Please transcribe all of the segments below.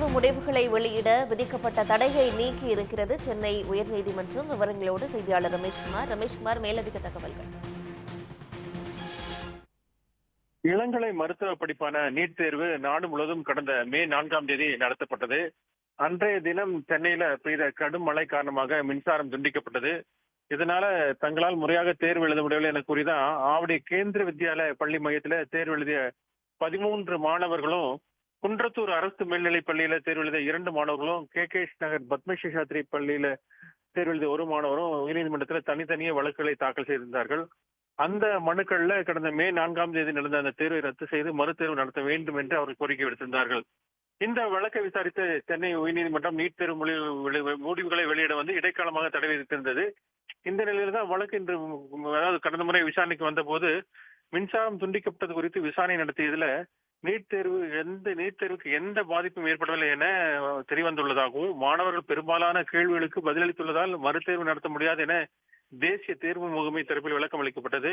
தேர்வு முடிவுகளை வெளியிட விதிக்கப்பட்ட தடையை நீக்கி இருக்கிறது சென்னை உயர்நீதிமன்றம். விவரங்களோடு செய்தியாளர் ரமேஷ்குமார் மேலதிக தகவல்கள். இளங்கலை மருத்துவ படிப்பான நீட் தேர்வு நாடு முழுவதும் கடந்த மே 4ஆம் தேதி நடத்தப்பட்டது. அன்றைய தினம் சென்னையில பெய்த கடும் மழை காரணமாக மின்சாரம் துண்டிக்கப்பட்டது. இதனால தங்களால் முறையாக தேர்வு எழுத முடியவில்லை என கூறிதான் ஆவடி கேந்திர வித்யாலய பள்ளி மையத்துல தேர்வு எழுதிய 13 மாணவர்களும், குன்றத்தூர் அரசு மேல்நிலைப் பள்ளியில தேர்வு எழுதிய 2 மாணவர்களும், கே நகர் பத்மசேஷாத்ரி பள்ளியில தேர்வு எழுதிய 1 மாணவரும் உயர்நீதிமன்றத்தில் தனித்தனியே வழக்குகளை தாக்கல் செய்திருந்தார்கள். அந்த மனுக்கள்ல கடந்த மே 4ஆம் தேதி நடந்த அந்த தேர்வை ரத்து செய்து மறுதேர்வு நடத்த வேண்டும் என்று அவர்கள் கோரிக்கை விடுத்திருந்தார்கள். இந்த வழக்கை விசாரித்த சென்னை உயர்நீதிமன்றம் நீட் தேர்வு முடிவுகளை வெளியிட இடைக்காலமாக தடை விதித்திருந்தது. இந்த நிலையில தான் வழக்கு இன்று, அதாவது கடந்த முறை விசாரணைக்கு வந்த போது மின்சாரம் துண்டிக்கப்பட்டது குறித்து விசாரணை நடத்தியதுல நீட் தேர்வுக்கு எந்த பாதிப்பும் ஏற்படவில்லை என தெரியவந்துள்ளதாகவும், மாணவர்கள் பெரும்பாலான கேள்விகளுக்கு பதிலளித்துள்ளதால் மறுதேர்வு நடத்த முடியாது என தேசிய தேர்வு முகமை தரப்பில் விளக்கம் அளிக்கப்பட்டது.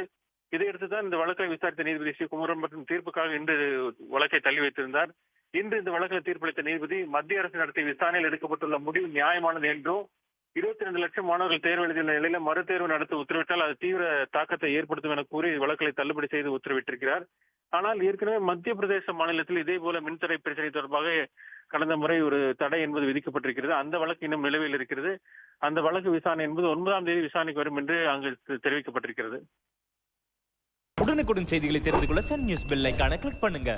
இதையடுத்துதான் இந்த வழக்கை விசாரித்த நீதிபதி ஸ்ரீகுமரன் மற்றும் தீர்ப்புக்காக இன்று வழக்கை தள்ளி வைத்திருந்தார். இன்று இந்த வழக்கில் தீர்ப்பளித்த நீதிபதி, மத்திய அரசு நடத்திய விசாரணையில் எடுக்கப்பட்டுள்ள முடிவு நியாயமானது என்றும், 22 லட்சம் மாணவர்கள் தேர்வு எழுதியுள்ள நிலையில மறுதேர்வு நடத்த உத்தரவிட்டால் அது தீவிர தாக்கத்தை ஏற்படுத்தும் என கூறி வழக்குகளை தள்ளுபடி செய்து உத்தரவிட்டிருக்கிறார். ஆனால் ஏற்கனவே மத்திய பிரதேச மாநிலத்தில் இதே போல மின்தடை பிரச்சனை தொடர்பாக கடந்த முறை ஒரு தடை என்பது விதிக்கப்பட்டிருக்கிறது. அந்த வழக்கு இன்னும் நிலுவையில் இருக்கிறது. அந்த வழக்கு விசாரணை என்பது 9ஆம் தேதி விசாரணைக்கு வரும் என்று அங்கு தெரிவிக்கப்பட்டிருக்கிறது. உடனுக்குடன் செய்திகளை தெரிந்து கொள்ள சன் நியூஸ் பெல் ஐகானை கிளிக் பண்ணுங்க.